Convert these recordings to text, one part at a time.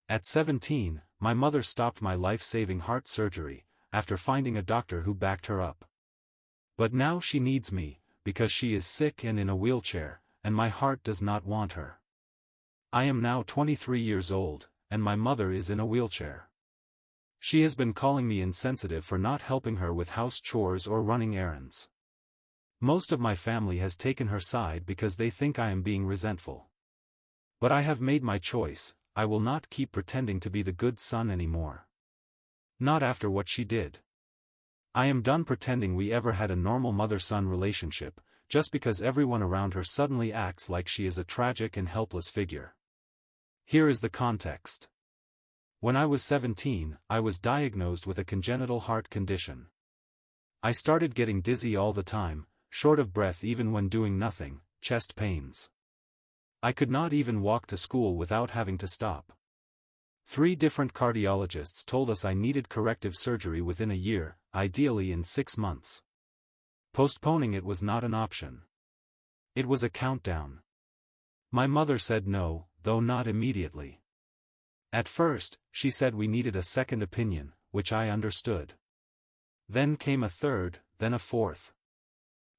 At 17, my mother stopped my life-saving heart surgery, after finding a doctor who backed her up. But now she needs me, because she is sick and in a wheelchair, and my heart does not want her. I am now 23 years old, and my mother is in a wheelchair. She has been calling me insensitive for not helping her with house chores or running errands. Most of my family has taken her side because they think I am being resentful. But I have made my choice. I will not keep pretending to be the good son anymore. Not after what she did. I am done pretending we ever had a normal mother-son relationship, just because everyone around her suddenly acts like she is a tragic and helpless figure. Here is the context. When I was 17, I was diagnosed with a congenital heart condition. I started getting dizzy all the time, short of breath even when doing nothing, chest pains. I could not even walk to school without having to stop. 3 different cardiologists told us I needed corrective surgery within a year, ideally in 6 months. Postponing it was not an option. It was a countdown. My mother said no, though not immediately. At first, she said we needed a second opinion, which I understood. Then came a third, then a fourth.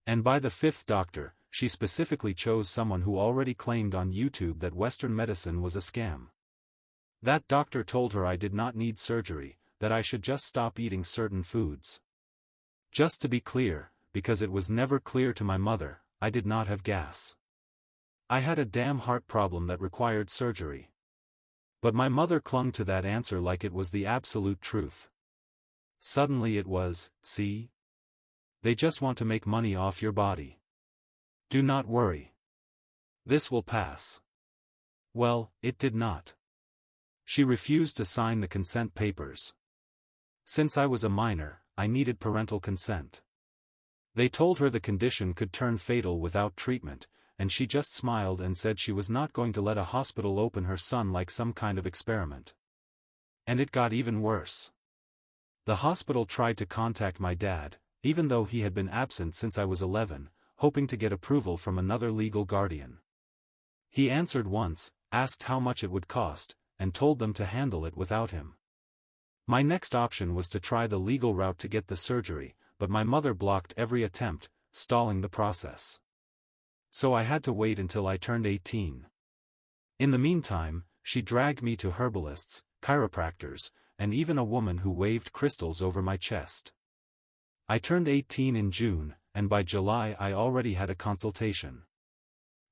And by the 5th doctor, she specifically chose someone who already claimed on YouTube that Western medicine was a scam. That doctor told her I did not need surgery, that I should just stop eating certain foods. Just to be clear, because it was never clear to my mother, I did not have gas. I had a damn heart problem that required surgery. But my mother clung to that answer like it was the absolute truth. Suddenly it was, see? They just want to make money off your body. Do not worry. This will pass. Well, it did not. She refused to sign the consent papers. Since I was a minor, I needed parental consent. They told her the condition could turn fatal without treatment, and she just smiled and said she was not going to let a hospital open her son like some kind of experiment. And it got even worse. The hospital tried to contact my dad, even though he had been absent since I was 11, hoping to get approval from another legal guardian. He answered once, asked how much it would cost, and told them to handle it without him. My next option was to try the legal route to get the surgery, but my mother blocked every attempt, stalling the process. So I had to wait until I turned 18. In the meantime, she dragged me to herbalists, chiropractors, and even a woman who waved crystals over my chest. I turned 18 in June, and by July I already had a consultation.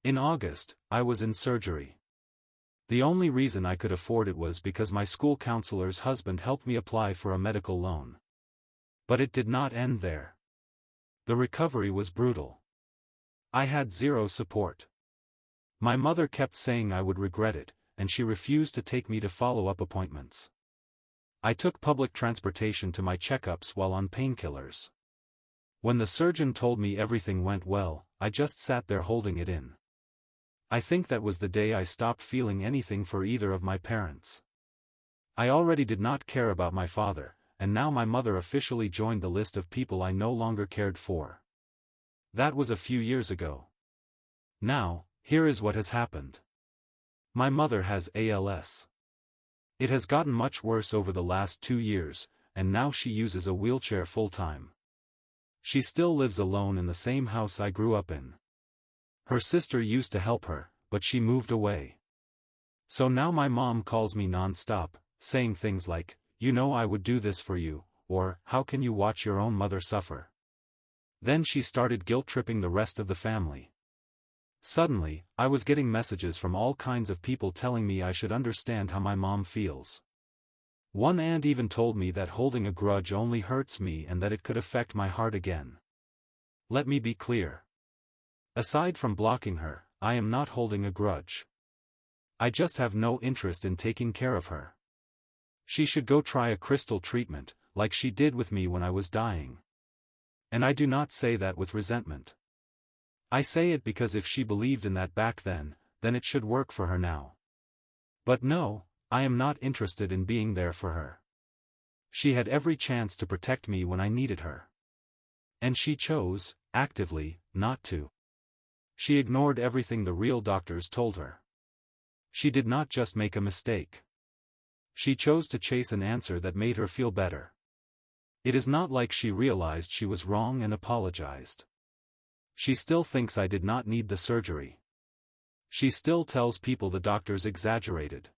In August, I was in surgery. The only reason I could afford it was because my school counselor's husband helped me apply for a medical loan. But it did not end there. The recovery was brutal. I had zero support. My mother kept saying I would regret it, and she refused to take me to follow-up appointments. I took public transportation to my checkups while on painkillers. When the surgeon told me everything went well, I just sat there holding it in. I think that was the day I stopped feeling anything for either of my parents. I already did not care about my father, and now my mother officially joined the list of people I no longer cared for. That was a few years ago. Now, here is what has happened. My mother has ALS. It has gotten much worse over the last 2 years, and now she uses a wheelchair full-time. She still lives alone in the same house I grew up in. Her sister used to help her, but she moved away. So now my mom calls me non-stop, saying things like, "You know I would do this for you," or, "How can you watch your own mother suffer?" Then she started guilt-tripping the rest of the family. Suddenly, I was getting messages from all kinds of people telling me I should understand how my mom feels. One aunt even told me that holding a grudge only hurts me and that it could affect my heart again. Let me be clear. Aside from blocking her, I am not holding a grudge. I just have no interest in taking care of her. She should go try a crystal treatment, like she did with me when I was dying. And I do not say that with resentment. I say it because if she believed in that back then it should work for her now. But no, I am not interested in being there for her. She had every chance to protect me when I needed her. And she chose, actively, not to. She ignored everything the real doctors told her. She did not just make a mistake. She chose to chase an answer that made her feel better. It is not like she realized she was wrong and apologized. She still thinks I did not need the surgery. She still tells people the doctors exaggerated.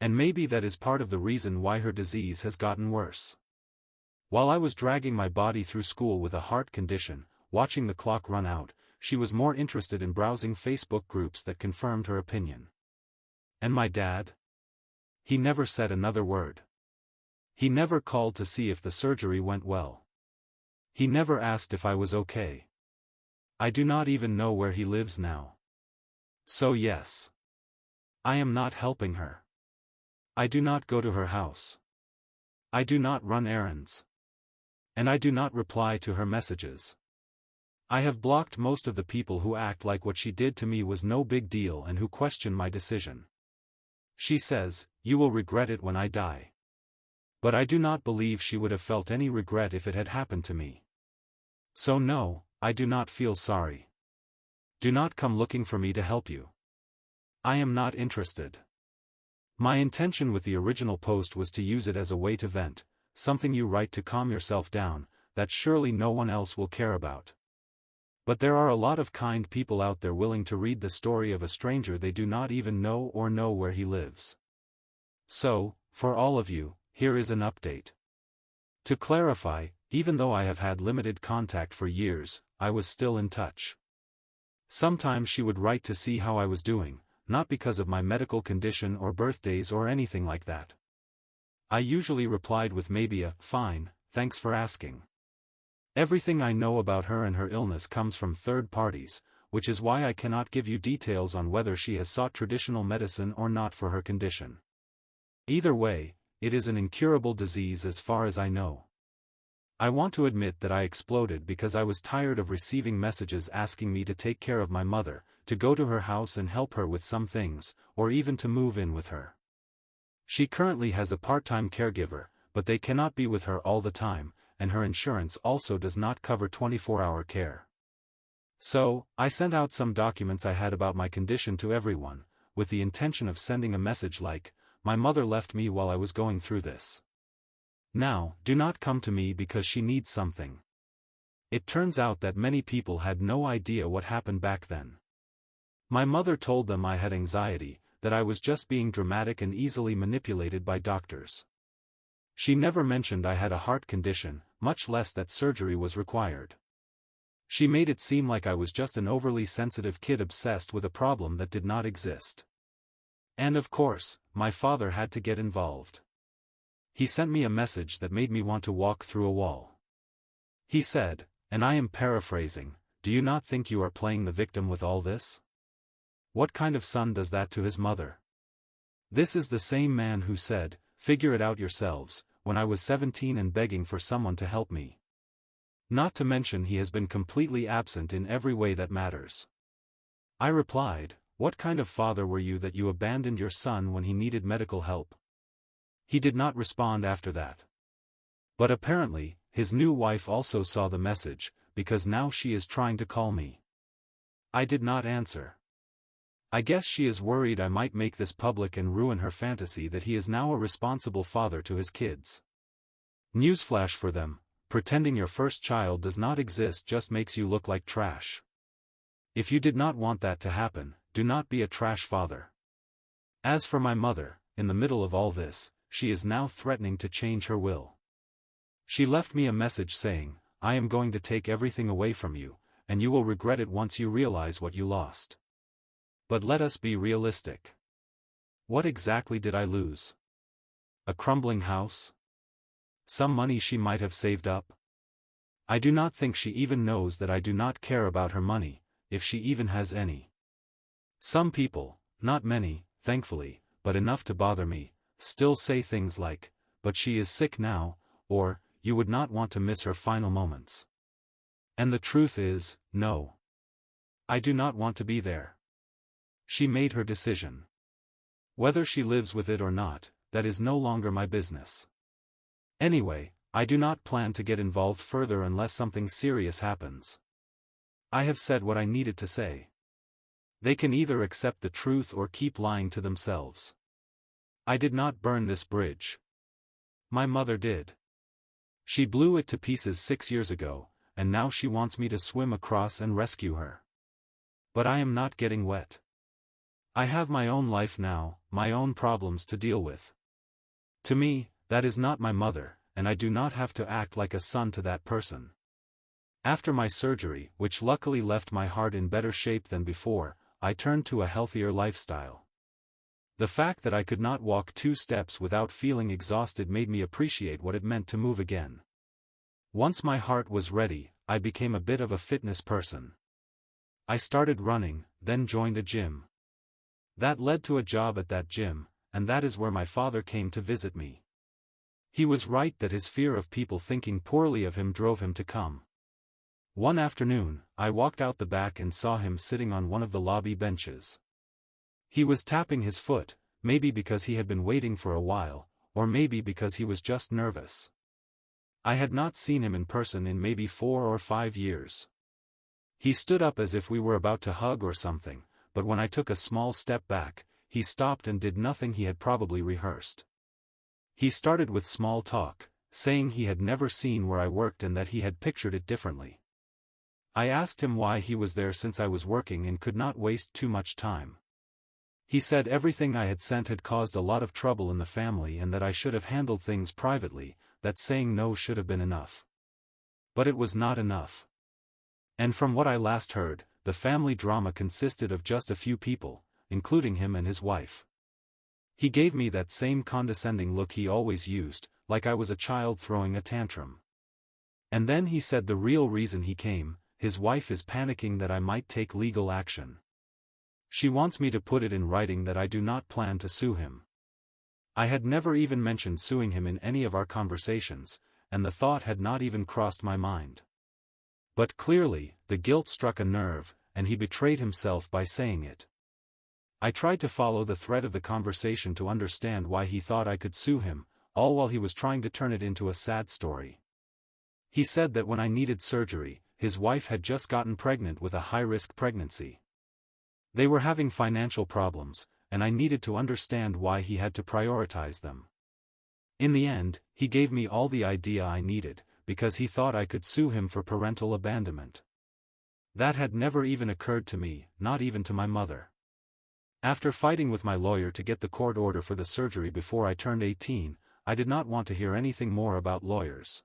And maybe that is part of the reason why her disease has gotten worse. While I was dragging my body through school with a heart condition, watching the clock run out, she was more interested in browsing Facebook groups that confirmed her opinion. And my dad? He never said another word. He never called to see if the surgery went well. He never asked if I was okay. I do not even know where he lives now. So yes. I am not helping her. I do not go to her house. I do not run errands. And I do not reply to her messages. I have blocked most of the people who act like what she did to me was no big deal and who question my decision. She says, "You will regret it when I die." But I do not believe she would have felt any regret if it had happened to me. So no, I do not feel sorry. Do not come looking for me to help you. I am not interested. My intention with the original post was to use it as a way to vent, something you write to calm yourself down, that surely no one else will care about. But there are a lot of kind people out there willing to read the story of a stranger they do not even know or know where he lives. So, for all of you, here is an update. To clarify, even though I have had limited contact for years, I was still in touch. Sometimes she would write to see how I was doing, not because of my medical condition or birthdays or anything like that. I usually replied with maybe a, "Fine, thanks for asking." Everything I know about her and her illness comes from third parties, which is why I cannot give you details on whether she has sought traditional medicine or not for her condition. Either way, it is an incurable disease as far as I know. I want to admit that I exploded because I was tired of receiving messages asking me to take care of my mother, to go to her house and help her with some things, or even to move in with her. She currently has a part-time caregiver, but they cannot be with her all the time, and her insurance also does not cover 24-hour care. So, I sent out some documents I had about my condition to everyone, with the intention of sending a message like, "My mother left me while I was going through this. Now, do not come to me because she needs something." It turns out that many people had no idea what happened back then. My mother told them I had anxiety, that I was just being dramatic and easily manipulated by doctors. She never mentioned I had a heart condition, much less that surgery was required. She made it seem like I was just an overly sensitive kid obsessed with a problem that did not exist. And of course, my father had to get involved. He sent me a message that made me want to walk through a wall. He said, and I am paraphrasing, "Do you not think you are playing the victim with all this? What kind of son does that to his mother?" This is the same man who said, "Figure it out yourselves," when I was 17 and begging for someone to help me. Not to mention he has been completely absent in every way that matters. I replied, "What kind of father were you that you abandoned your son when he needed medical help?" He did not respond after that. But apparently, his new wife also saw the message, because now she is trying to call me. I did not answer. I guess she is worried I might make this public and ruin her fantasy that he is now a responsible father to his kids. Newsflash for them, pretending your first child does not exist just makes you look like trash. If you did not want that to happen, do not be a trash father. As for my mother, in the middle of all this, she is now threatening to change her will. She left me a message saying, "I am going to take everything away from you, and you will regret it once you realize what you lost." But let us be realistic. What exactly did I lose? A crumbling house? Some money she might have saved up? I do not think she even knows that I do not care about her money, if she even has any. Some people, not many, thankfully, but enough to bother me, still say things like, "But she is sick now," or, "You would not want to miss her final moments." And the truth is, no. I do not want to be there. She made her decision. Whether she lives with it or not, that is no longer my business. Anyway, I do not plan to get involved further unless something serious happens. I have said what I needed to say. They can either accept the truth or keep lying to themselves. I did not burn this bridge. My mother did. She blew it to pieces 6 years ago, and now she wants me to swim across and rescue her. But I am not getting wet. I have my own life now, my own problems to deal with. To me, that is not my mother, and I do not have to act like a son to that person. After my surgery, which luckily left my heart in better shape than before, I turned to a healthier lifestyle. The fact that I could not walk 2 steps without feeling exhausted made me appreciate what it meant to move again. Once my heart was ready, I became a bit of a fitness person. I started running, then joined a gym. That led to a job at that gym, and that is where my father came to visit me. He was right that his fear of people thinking poorly of him drove him to come. One afternoon, I walked out the back and saw him sitting on one of the lobby benches. He was tapping his foot, maybe because he had been waiting for a while, or maybe because he was just nervous. I had not seen him in person in maybe 4 or 5 years. He stood up as if we were about to hug or something, but when I took a small step back, he stopped and did nothing he had probably rehearsed. He started with small talk, saying he had never seen where I worked and that he had pictured it differently. I asked him why he was there since I was working and could not waste too much time. He said everything I had sent had caused a lot of trouble in the family and that I should have handled things privately, that saying no should have been enough. But it was not enough. And from what I last heard, the family drama consisted of just a few people, including him and his wife. He gave me that same condescending look he always used, like I was a child throwing a tantrum. And then he said the real reason he came, his wife is panicking that I might take legal action. She wants me to put it in writing that I do not plan to sue him. I had never even mentioned suing him in any of our conversations, and the thought had not even crossed my mind. But clearly, the guilt struck a nerve, and he betrayed himself by saying it. I tried to follow the thread of the conversation to understand why he thought I could sue him, all while he was trying to turn it into a sad story. He said that when I needed surgery, his wife had just gotten pregnant with a high-risk pregnancy. They were having financial problems, and I needed to understand why he had to prioritize them. In the end, he gave me all the idea I needed, because he thought I could sue him for parental abandonment. That had never even occurred to me, not even to my mother. After fighting with my lawyer to get the court order for the surgery before I turned 18, I did not want to hear anything more about lawyers.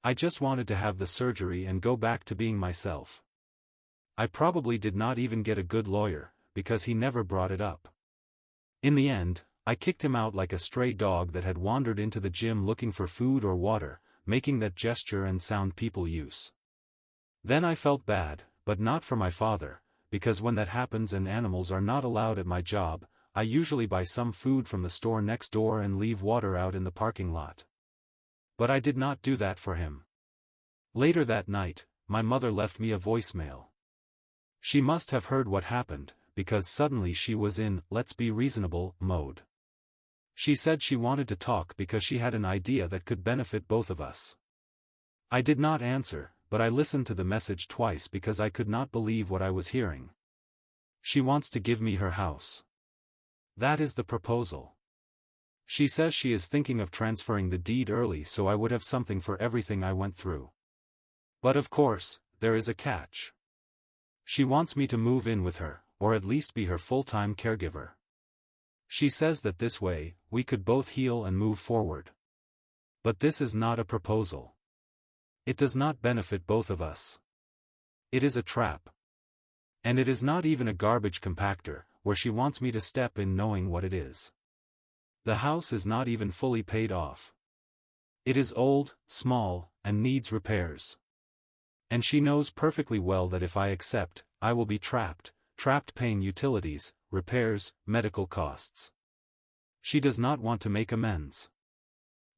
I just wanted to have the surgery and go back to being myself. I probably did not even get a good lawyer, because he never brought it up. In the end, I kicked him out like a stray dog that had wandered into the gym looking for food or water, making that gesture and sound people use. Then I felt bad, but not for my father, because when that happens and animals are not allowed at my job, I usually buy some food from the store next door and leave water out in the parking lot. But I did not do that for him. Later that night, my mother left me a voicemail. She must have heard what happened, because suddenly she was in "let's be reasonable" mode. She said she wanted to talk because she had an idea that could benefit both of us. I did not answer, but I listened to the message twice because I could not believe what I was hearing. She wants to give me her house. That is the proposal. She says she is thinking of transferring the deed early so I would have something for everything I went through. But of course, there is a catch. She wants me to move in with her, or at least be her full-time caregiver. She says that this way, we could both heal and move forward. But this is not a proposal. It does not benefit both of us. It is a trap. And it is not even a garbage compactor, where she wants me to step in knowing what it is. The house is not even fully paid off. It is old, small, and needs repairs. And she knows perfectly well that if I accept, I will be trapped paying utilities, repairs, medical costs. She does not want to make amends.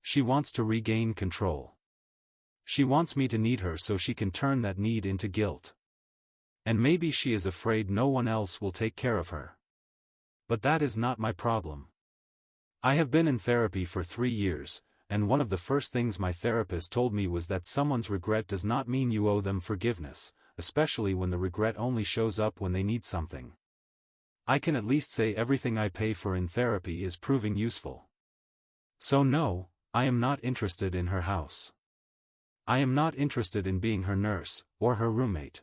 She wants to regain control. She wants me to need her so she can turn that need into guilt. And maybe she is afraid no one else will take care of her. But that is not my problem. I have been in therapy for 3 years, and one of the first things my therapist told me was that someone's regret does not mean you owe them forgiveness, especially when the regret only shows up when they need something. I can at least say everything I pay for in therapy is proving useful. So no, I am not interested in her house. I am not interested in being her nurse, or her roommate.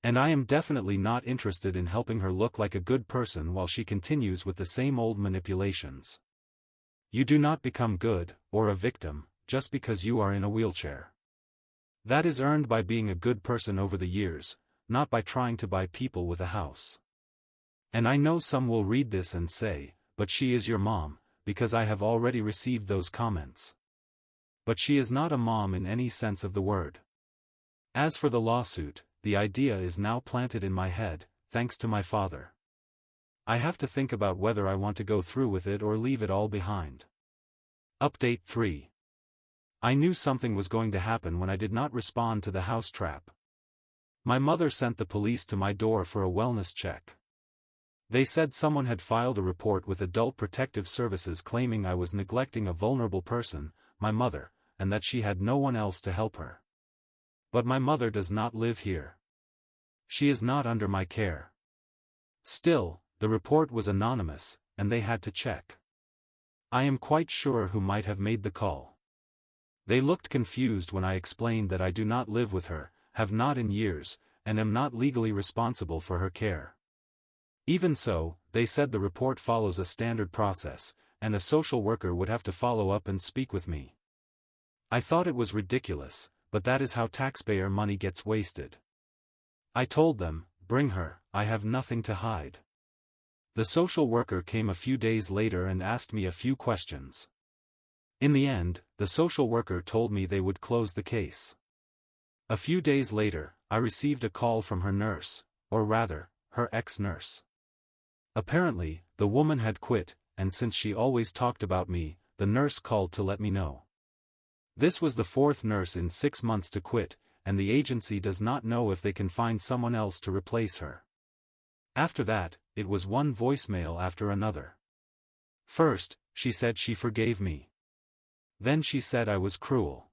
And I am definitely not interested in helping her look like a good person while she continues with the same old manipulations. You do not become good, or a victim, just because you are in a wheelchair. That is earned by being a good person over the years, not by trying to buy people with a house. And I know some will read this and say, but she is your mom, because I have already received those comments. But she is not a mom in any sense of the word. As for the lawsuit, the idea is now planted in my head, thanks to my father. I have to think about whether I want to go through with it or leave it all behind. Update 3. I knew something was going to happen when I did not respond to the house trap. My mother sent the police to my door for a wellness check. They said someone had filed a report with Adult Protective Services claiming I was neglecting a vulnerable person, my mother, and that she had no one else to help her. But my mother does not live here. She is not under my care. Still, the report was anonymous, and they had to check. I am quite sure who might have made the call. They looked confused when I explained that I do not live with her, have not in years, and am not legally responsible for her care. Even so, they said the report follows a standard process, and a social worker would have to follow up and speak with me. I thought it was ridiculous, but that is how taxpayer money gets wasted. I told them, bring her, I have nothing to hide. The social worker came a few days later and asked me a few questions. In the end, the social worker told me they would close the case. A few days later, I received a call from her nurse, or rather, her ex-nurse. Apparently, the woman had quit, and since she always talked about me, the nurse called to let me know. This was the fourth nurse in 6 months to quit, and the agency does not know if they can find someone else to replace her. After that, it was one voicemail after another. First, she said she forgave me. Then she said I was cruel.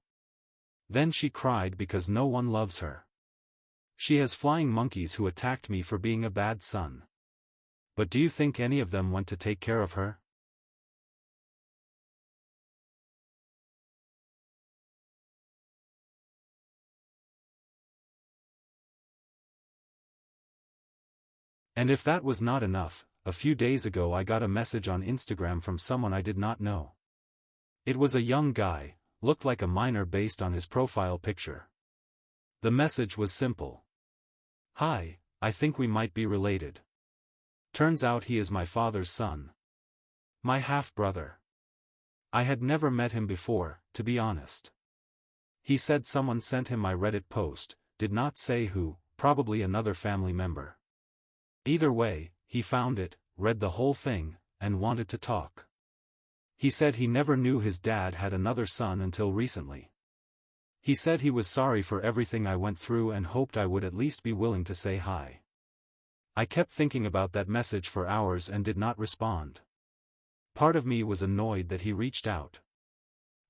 Then she cried because no one loves her. She has flying monkeys who attacked me for being a bad son. But do you think any of them went to take care of her? And if that was not enough, a few days ago I got a message on Instagram from someone I did not know. It was a young guy, looked like a minor based on his profile picture. The message was simple. Hi, I think we might be related. Turns out he is my father's son. My half-brother. I had never met him before, to be honest. He said someone sent him my Reddit post, did not say who, probably another family member. Either way, he found it, read the whole thing, and wanted to talk. He said he never knew his dad had another son until recently. He said he was sorry for everything I went through and hoped I would at least be willing to say hi. I kept thinking about that message for hours and did not respond. Part of me was annoyed that he reached out.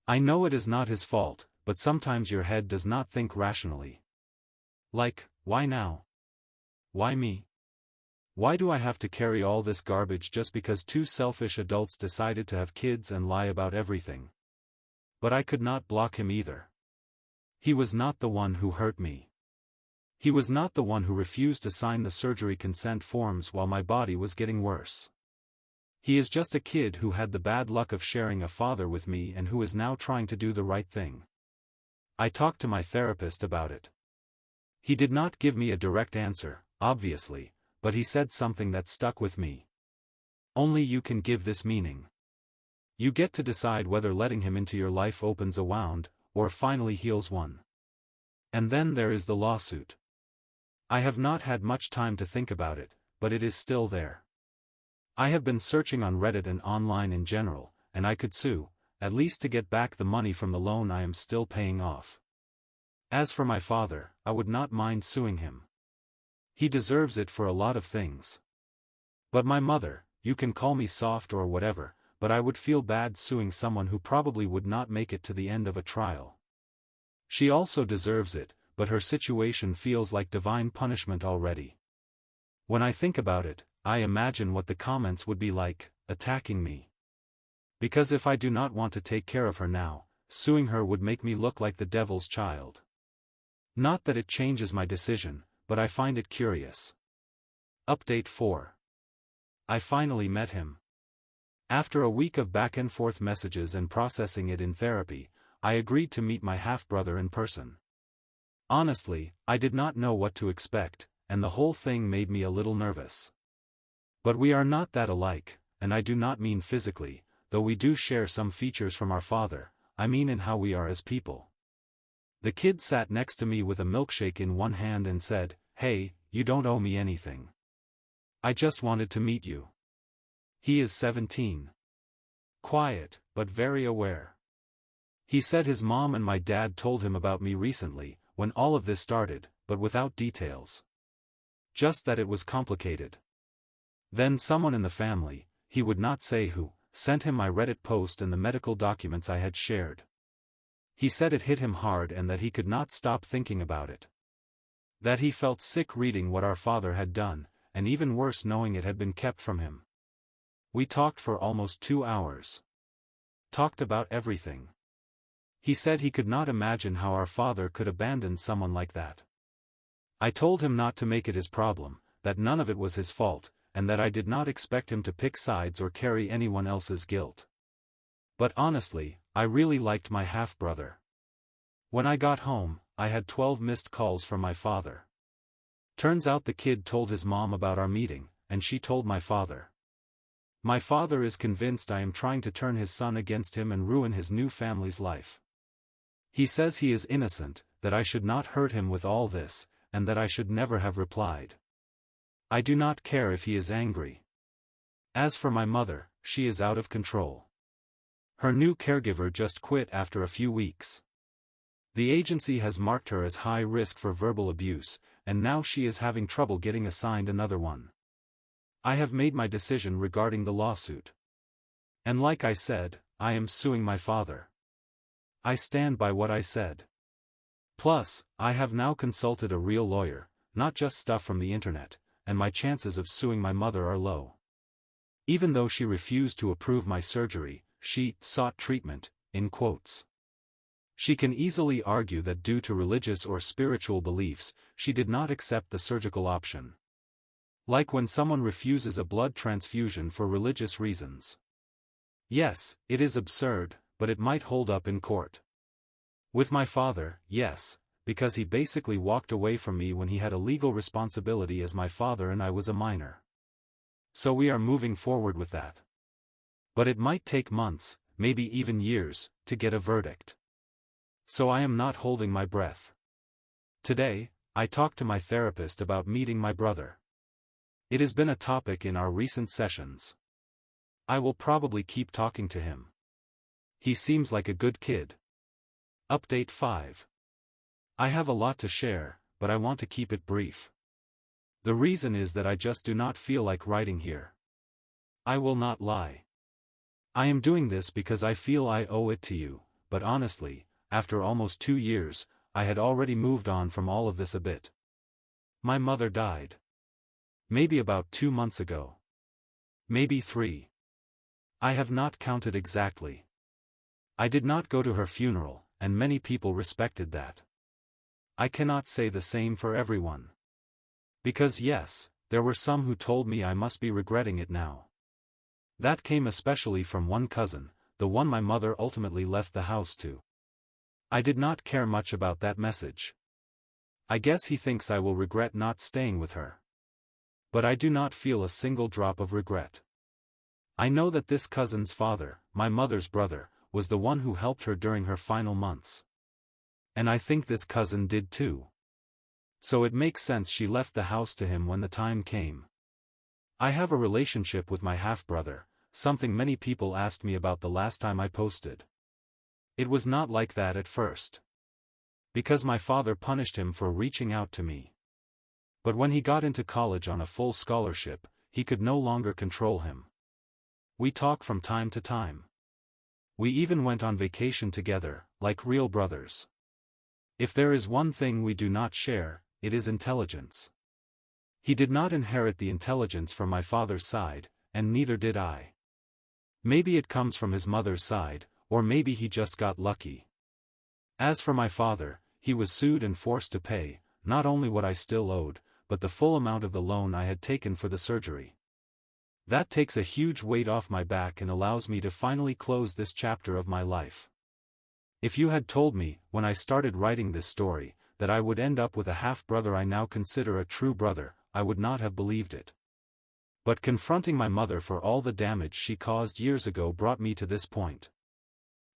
I know it is not his fault, but sometimes your head does not think rationally. Like, why now? Why me? Why do I have to carry all this garbage just because two selfish adults decided to have kids and lie about everything? But I could not block him either. He was not the one who hurt me. He was not the one who refused to sign the surgery consent forms while my body was getting worse. He is just a kid who had the bad luck of sharing a father with me and who is now trying to do the right thing. I talked to my therapist about it. He did not give me a direct answer, obviously, but he said something that stuck with me. Only you can give this meaning. You get to decide whether letting him into your life opens a wound, or finally heals one. And then there is the lawsuit. I have not had much time to think about it, but it is still there. I have been searching on Reddit and online in general, and I could sue, at least to get back the money from the loan I am still paying off. As for my father, I would not mind suing him. He deserves it for a lot of things. But my mother, you can call me soft or whatever, but I would feel bad suing someone who probably would not make it to the end of a trial. She also deserves it, but her situation feels like divine punishment already. When I think about it, I imagine what the comments would be like, attacking me. Because if I do not want to take care of her now, suing her would make me look like the devil's child. Not that it changes my decision, but I find it curious. Update 4. I finally met him. After a week of back-and-forth messages and processing it in therapy, I agreed to meet my half-brother in person. Honestly, I did not know what to expect, and the whole thing made me a little nervous. But we are not that alike, and I do not mean physically, though we do share some features from our father, I mean in how we are as people. The kid sat next to me with a milkshake in one hand and said, "Hey, you don't owe me anything. I just wanted to meet you." He is 17. Quiet, but very aware. He said his mom and my dad told him about me recently, when all of this started, but without details. Just that it was complicated. Then someone in the family, he would not say who, sent him my Reddit post and the medical documents I had shared. He said it hit him hard and that he could not stop thinking about it. That he felt sick reading what our father had done, and even worse knowing it had been kept from him. We talked for almost 2 hours. Talked about everything. He said he could not imagine how our father could abandon someone like that. I told him not to make it his problem, that none of it was his fault, and that I did not expect him to pick sides or carry anyone else's guilt. But honestly, I really liked my half-brother. When I got home, I had 12 missed calls from my father. Turns out the kid told his mom about our meeting, and she told my father. My father is convinced I am trying to turn his son against him and ruin his new family's life. He says he is innocent, that I should not hurt him with all this, and that I should never have replied. I do not care if he is angry. As for my mother, she is out of control. Her new caregiver just quit after a few weeks. The agency has marked her as high risk for verbal abuse, and now she is having trouble getting assigned another one. I have made my decision regarding the lawsuit. And like I said, I am suing my father. I stand by what I said. Plus, I have now consulted a real lawyer, not just stuff from the internet, and my chances of suing my mother are low. Even though she refused to approve my surgery, she sought treatment, in quotes. She can easily argue that due to religious or spiritual beliefs, she did not accept the surgical option. Like when someone refuses a blood transfusion for religious reasons. Yes, it is absurd, but it might hold up in court. With my father, yes, because he basically walked away from me when he had a legal responsibility as my father and I was a minor. So we are moving forward with that. But it might take months, maybe even years, to get a verdict. So I am not holding my breath. Today, I talked to my therapist about meeting my brother. It has been a topic in our recent sessions. I will probably keep talking to him. He seems like a good kid. Update 5. I have a lot to share, but I want to keep it brief. The reason is that I just do not feel like writing here. I will not lie. I am doing this because I feel I owe it to you, but honestly, after almost 2 years, I had already moved on from all of this a bit. My mother died. Maybe about 2 months ago. Maybe 3. I have not counted exactly. I did not go to her funeral, and many people respected that. I cannot say the same for everyone. Because yes, there were some who told me I must be regretting it now. That came especially from one cousin, the one my mother ultimately left the house to. I did not care much about that message. I guess he thinks I will regret not staying with her. But I do not feel a single drop of regret. I know that this cousin's father, my mother's brother, was the one who helped her during her final months. And I think this cousin did too. So it makes sense she left the house to him when the time came. I have a relationship with my half-brother, something many people asked me about the last time I posted. It was not like that at first. Because my father punished him for reaching out to me. But when he got into college on a full scholarship, he could no longer control him. We talk from time to time. We even went on vacation together, like real brothers. If there is one thing we do not share, it is intelligence. He did not inherit the intelligence from my father's side, and neither did I. Maybe it comes from his mother's side, or maybe he just got lucky. As for my father, he was sued and forced to pay, not only what I still owed, but the full amount of the loan I had taken for the surgery. That takes a huge weight off my back and allows me to finally close this chapter of my life. If you had told me, when I started writing this story, that I would end up with a half-brother I now consider a true brother, I would not have believed it. But confronting my mother for all the damage she caused years ago brought me to this point.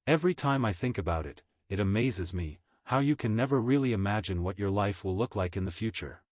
Every time I think about it, it amazes me, how you can never really imagine what your life will look like in the future.